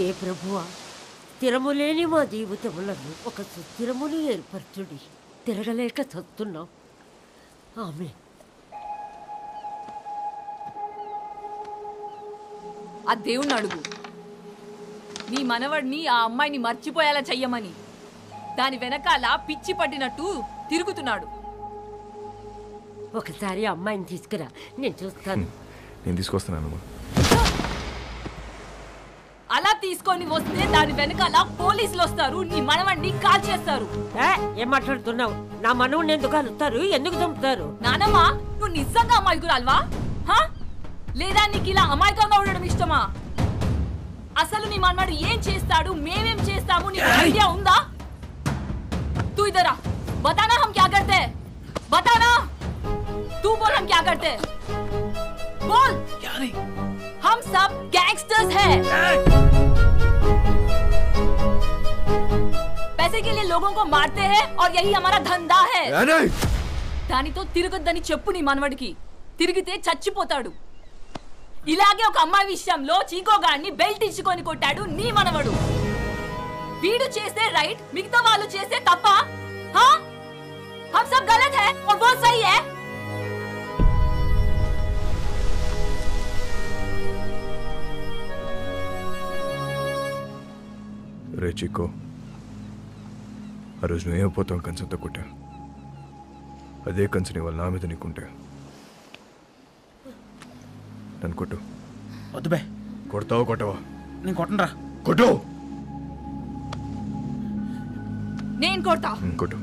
ఏ ప్రభువా, స్థిరము లేని మా జీవితములను ఒక సుస్థిరమును ఏర్పరచుడి. తిరగలేక చస్తున్నాం. ఆమె ఆ దేవుణ్ణి అడుగు, నీ మనవడిని ఆ అమ్మాయిని మర్చిపోయేలా చెయ్యమని. దాని వెనకాల పిచ్చి పట్టినట్టు తిరుగుతున్నాడు. ఒకసారి అమ్మాయిని తీసుకురా, నేను చూస్తాను. నేను తీసుకొస్తున్నాను. అలా తీసుకొని వస్తే దాని వెనకాల పోలీసులు వస్తారు, నీ మనవడిని కాల్ చేస్తారు. ఏం మాట్లాడుతున్నావు? నా మనవుని ఎందుకు కలుస్తారు? ఎందుకు చంపుతారు? నానమ్మ, నువ్వు నిజంగా అమాయకురాల్వా? లేదా నీకు ఇలా అమాయకంగా ఉండడం ఇష్టమా? అసలు నీ మనవాడు ఏం చేస్తాడు, మేమేం చేస్తాము, నీకు ఐడియా ఉందా? तू इधर आ, बताना हम क्या करते हैं, बताना. तू बोल हम क्या करते हैं, बोल. हम सब गैंगस्टर्स हैं. पैसे के लिए लोगों को मारते हैं और यही हमारा धंधा है. దానితో తిరగొద్దని చెప్పు నీ మనవడికి. తిరిగితే చచ్చిపోతాడు. ఇలాగే ఒక అమ్మాయి విషయంలో చీకోగాడిని బెల్ట్ ఇచ్చుకొని కొట్టాడు నీ మనవడు. వీడు చేస్తే రైట్, మిగతా వాళ్ళు చేస్తే తప్ప? हम सब गलत है और वो सही है. రే చిక్కో, ఆ రోజు నువ్వు ఏమైపోతావు కంచంతో కొట్టా. అదే కంచని వాళ్ళ నా మీద నీకుంటే నన్ను కొట్టు. వద్దు బే. కొడతావా కొట్టవా? నేను కొట్టనరా. కొట్టు. నేను కొడతా. కొట్టు.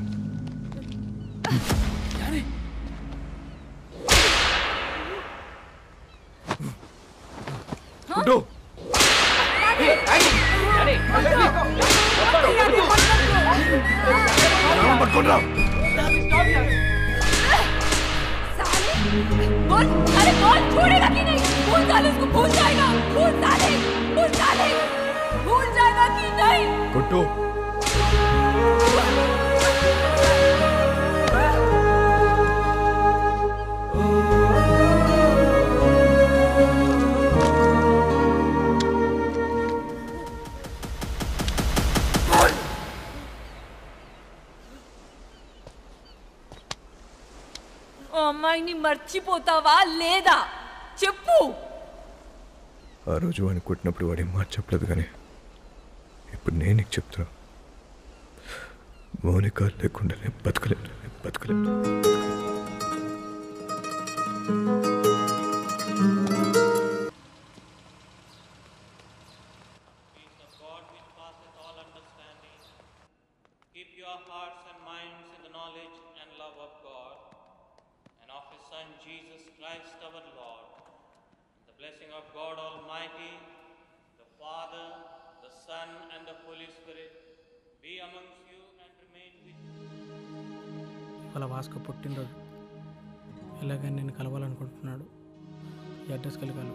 కొట్టు. పట్టుకోండిరా. बोल, अरे बोल, छोड़ेगा कि नहीं? भूल साले उसको, भूल जाएगा. भूल साले, भूल साले, भूल जाएगा कि नहीं? కొట్టు. అమ్మాయిని మర్చిపోతావా లేదా చెప్పు. ఆ రోజు వాడిని కొట్టినప్పుడు వాడి మాట చెప్పలేదు, కానీ ఇప్పుడు నేను నీకు చెప్తున్నా. మౌనిక లేకుండా నేను బతకలేను. Jesus Christ our Lord, the blessing of God Almighty, the Father, the Son and the Holy Spirit be amongst you and remain with you. వాళ్ళ వాస్కో పుట్టినరోజు ఎలాగైనా నేను కలవాలనుకుంటున్నాడు. ఈ అడ్రస్ కలగాలి.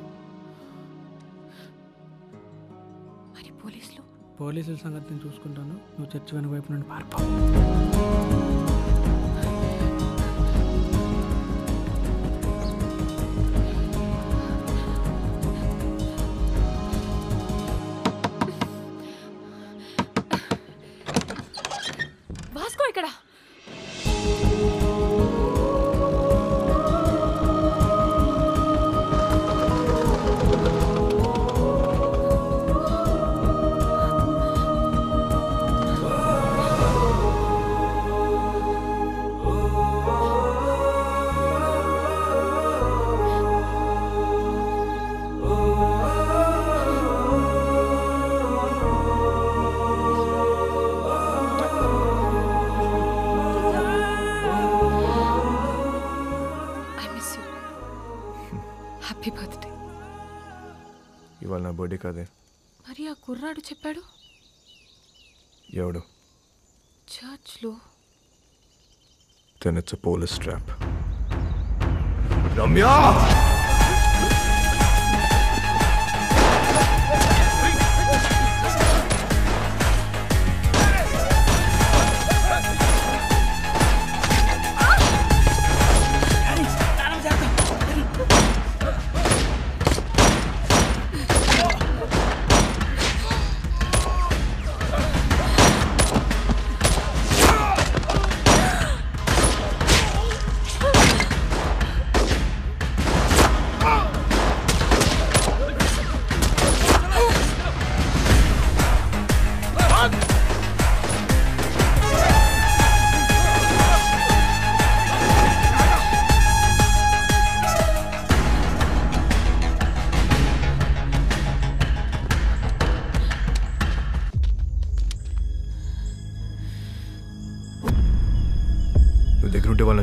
మరి పోలీసుల సంగతి నేను చూసుకుంటాను. నువ్వు చర్చి వెనుక వైపు నుండి పారిపో. ఇవాళ నా బర్త్డే కాదే. మరి ఆ కుర్రాడు చెప్పాడు. ఎవడు? చర్చ్లో. Then it's a police trap. Ramya!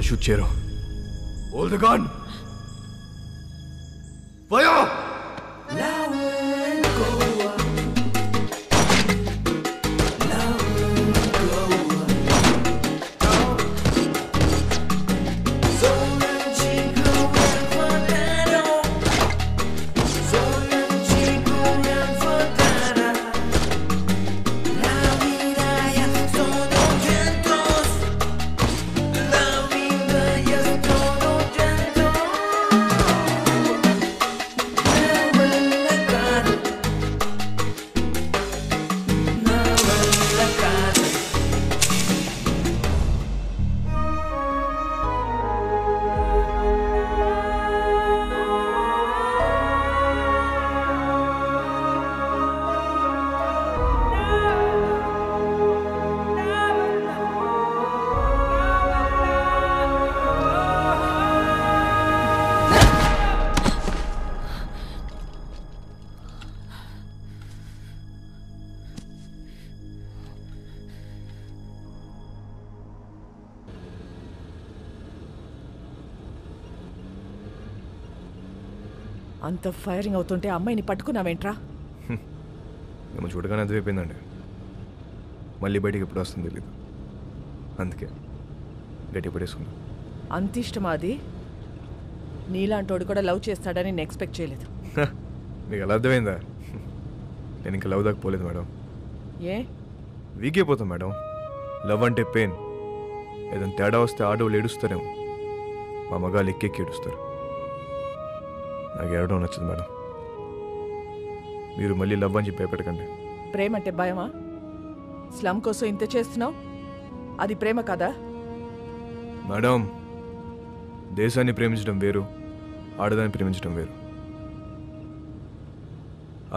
Shoot చేయరు. Hold the gun. ఫైర్. అంత ఫైరింగ్ అవుతుంటే అమ్మాయిని పట్టుకున్నావేంట్రా? మేము చూడగానే అర్థమైపోయిందండి. మళ్ళీ బయటికి ఎప్పుడు వస్తుంది తెలీదు, అందుకే గట్టి పడేసుకున్నా. అంత ఇష్టమా అది? నీలాంటోడు కూడా లవ్ చేస్తాడని నేను ఎక్స్పెక్ట్ చేయలేదు. మీకు ఎలా అర్థమైందా? నేను ఇంకా లవ్ దాకా పోలేదు మేడం. ఏ వీక్ అయిపోతాం మేడం. లవ్ అంటే పెయిన్. ఏదైనా తేడా వస్తే ఆడవాళ్ళు ఏడుస్తారేమో, మా మగాళ్ళు ఎక్కెక్కి ఏడుస్తారు. నాకు ఏడవడం నచ్చదు మేడం. మీరు మళ్ళీ లవ్ అని చెప్పి భయపెట్టకండి. ప్రేమ అంటే భయమా? స్లమ్ కోసం ఇంత చేస్తున్నావు, అది ప్రేమ కదా? మేడం, దేశాన్ని ప్రేమించడం వేరు, ఆడదాన్ని ప్రేమించడం వేరు.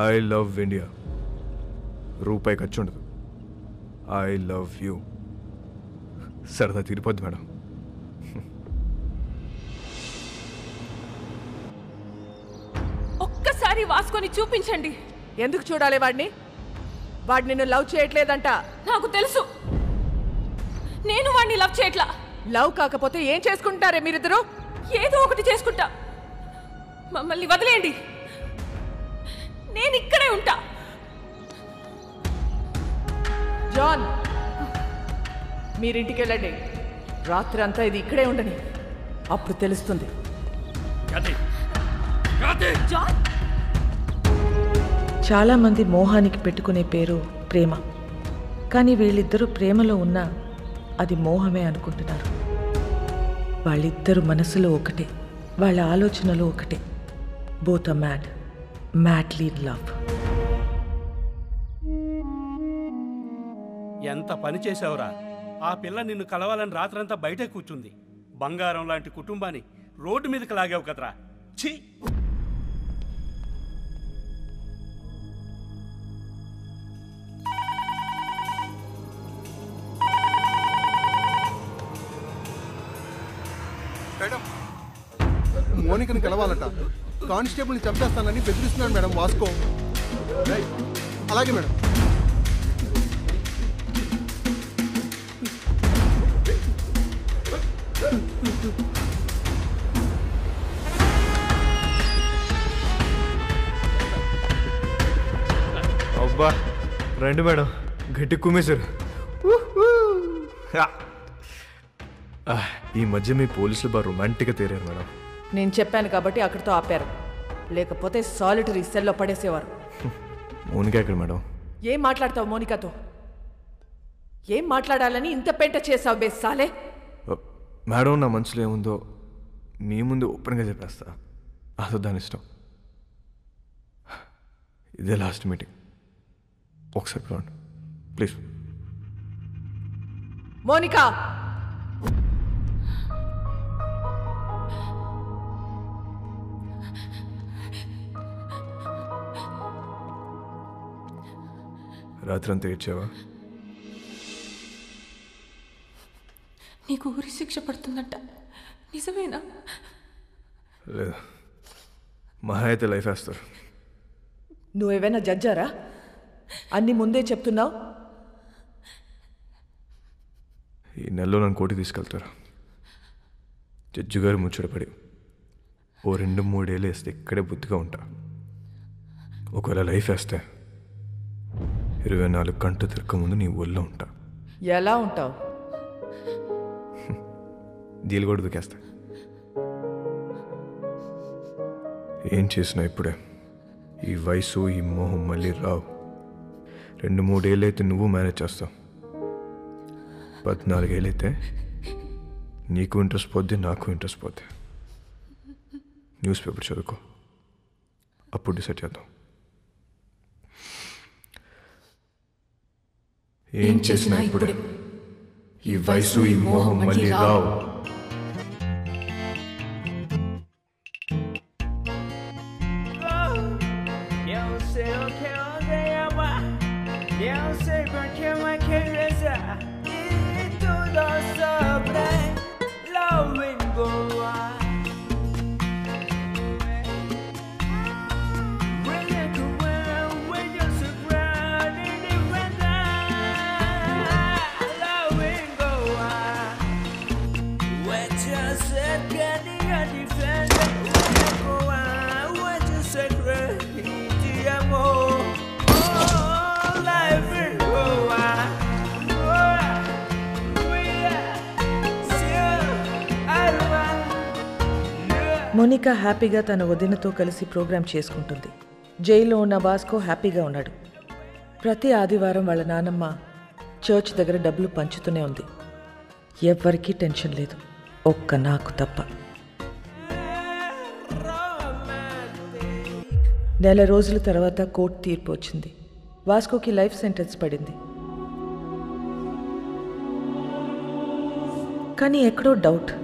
I love India. రూపాయి ఖర్చు ఉండదు. I love you. సరదా తీరిపోద్ది మేడం. ఒక్కసారి వాసుకొని చూపించండి. ఎందుకు చూడాలి వాడిని? వాడు నిన్ను లవ్ చేయట్లేదంట. నాకు తెలుసు, నేను వాడిని లవ్ చేయట్లా. లవ్ కాకపోతే ఏం చేసుకుంటారే మీరిద్దరు? ఏదో ఒకటి చేసుకుంటా. మమ్మల్ని వదిలేయండి, నేను ఇక్కడే ఉంటా. జాన్, మీరింటికి వెళ్ళండి. రాత్రి అంతా ఇది ఇక్కడే ఉండని, అప్పుడు తెలుస్తుంది. జాన్, చాలామంది మోహానికి పెట్టుకునే పేరు ప్రేమ, కానీ వీళ్ళిద్దరూ ప్రేమలో ఉన్నా అది మోహమే అనుకుంటున్నారు. వాళ్ళిద్దరు మనసులో ఒకటే, వాళ్ళ ఆలోచనలో ఒకటే. Both are mad, madly in love. ఎంత పని చేసావురా? ఆ పిల్ల నిన్ను కలవాలని రాత్రంతా బయటే కూర్చుంది. బంగారం లాంటి కుటుంబాన్ని రోడ్డు మీదకి లాగావు కదరా. ఛీ! మేడం, మోనికని కలవాలట. కానిస్టేబుల్ని చంపేస్తానని బెదిరిస్తున్నాడు మేడం వాస్కో. అలాగే మేడం. అబ్బా రండి మేడం, గట్టి కుమ్మేశారు. ఈ మధ్య మీ పోలీసులు బాగా రొమాంటిక్గా తేరారు మేడం. నేను చెప్పాను కాబట్టి అక్కడితో ఆపారు, లేకపోతే సాలిటరీ సెల్లో పడేసేవారు. మోనిక ఎక్కడ మేడం? ఏం మాట్లాడతావు మోనికతో? ఏం మాట్లాడాలని ఇంత పెంట చేసావు బే సాలే? మేడం, నా మనసులో ఏముందో మీ ముందు ఓపెన్గా చెప్పేస్తా. అసలు దాని ఇష్టం. ఇదే లాస్ట్ మీటింగ్, ఒకసారి చూడండి ప్లీజ్. మోనికా, రాత్రంతా ఏడ్చావా? నీకు ఊరి శిక్ష పడుతుందంట, నిజమేనా? లేదు, మహా అయితే లైఫ్ వేస్తారు. నువ్వేమైనా జడ్జారా? అన్ని ముందే చెప్తున్నావు. ఈ నెలలో నన్ను కోర్టుకి తీసుకెళ్తారు. జడ్జి గారు ముచ్చటపడి ఓ 2-3 ఏళ్ళు వేస్తే ఇక్కడే బుద్ధిగా ఉంటా. ఒకవేళ లైఫ్ వేస్తే 24 గంటలు తిరగకముందు నీ ఊళ్ళో ఉంటా. ఎలా ఉంటావు? దీలు కూడా దుకేస్తా. ఏం చేసినా ఇప్పుడే ఈ వయసు ఈ మోహం మళ్ళీ రావు. 2-3 ఏళ్ళు అయితే నువ్వు మేనేజ్ చేస్తావు. 14 ఏళ్ళు అయితే నీకు ఇంట్రెస్ట్ పోద్ది, నాకు ఇంట్రెస్ట్ పోద్ది. న్యూస్ పేపర్ చదువుకో, అప్పుడు డిసైడ్ చేద్దాం. ఏం చేసినా ఇప్పుడే ఈ వయసు ఈ మోహం మళ్ళీ రావు. మోనికా హ్యాపీగా తన వదినతో కలిసి ప్రోగ్రాం చేసుకుంటుంది. జైల్లో ఉన్న వాస్కో హ్యాపీగా ఉన్నాడు. ప్రతి ఆదివారం వాళ్ళ నానమ్మ చర్చ్ దగ్గర డబ్బులు పంచుతూనే ఉంది. ఎవ్వరికీ టెన్షన్ లేదు, ఒక్క నాకు తప్ప. నెల రోజుల తర్వాత కోర్టు తీర్పు వచ్చింది. వాస్కోకి లైఫ్ సెంటెన్స్ పడింది. కానీ ఎక్కడో డౌట్,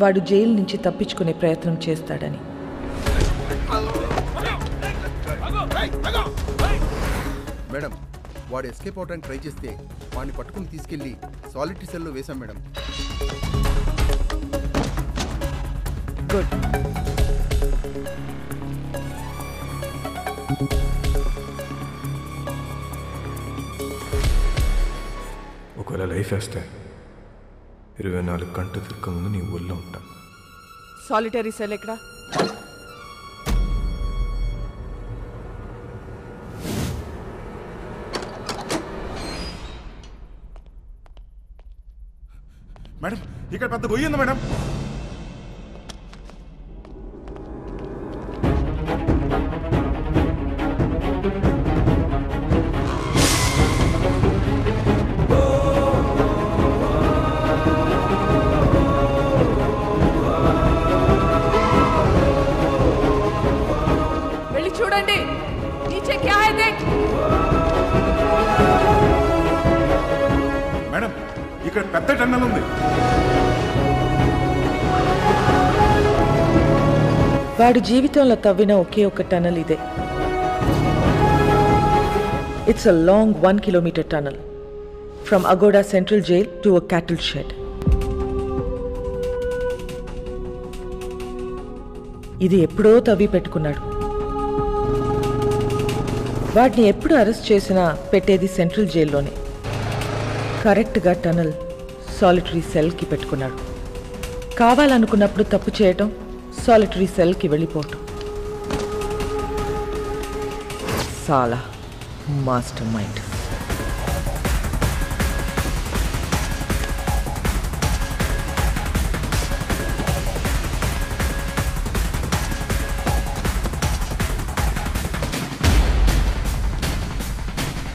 వాడు జైలు నుంచి తప్పించుకునే ప్రయత్నం చేస్తాడని. మేడం, వాడు ఎస్కేప్ అవడానికి ట్రై చేస్తే వాడిని పట్టుకుని తీసుకెళ్లి సాలిటరీ సెల్లో వేశాం మేడం. గుడ్. ఒకవేళ లైఫ్ వేస్తే 24 గంటలు తిరగకముందు నీ ఊళ్ళో ఉంటా. సాలిటరీ సెల్ ఎక్కడా? మేడం, ఇక్కడ పెద్ద గొయ్యి ఉంది మేడం. వెళ్ళి చూడండి. నీచే క్యా హై దేఖ్. మేడం, ఇక్కడ పెద్ద టన్నెల్ ఉంది. వాడు జీవితంలో తవ్విన ఒకే ఒక టనల్ ఇదే. It's a long 1 kilometer tunnel from Agoda Central Jail to a cattle shed. ఇది ఎప్పుడో తవ్వి పెట్టుకున్నాడు. వాటిని ఎప్పుడు అరెస్ట్ చేసినా పెట్టేది సెంట్రల్ జైల్లోనే. కరెక్ట్గా టనల్ సాలిటరీ సెల్కి పెట్టుకున్నాడు. కావాలనుకున్నప్పుడు తప్పు చేయటం, సాలిటరీ సెల్కి వెళ్ళిపోవటం. సాలా మాస్టర్ మైండ్.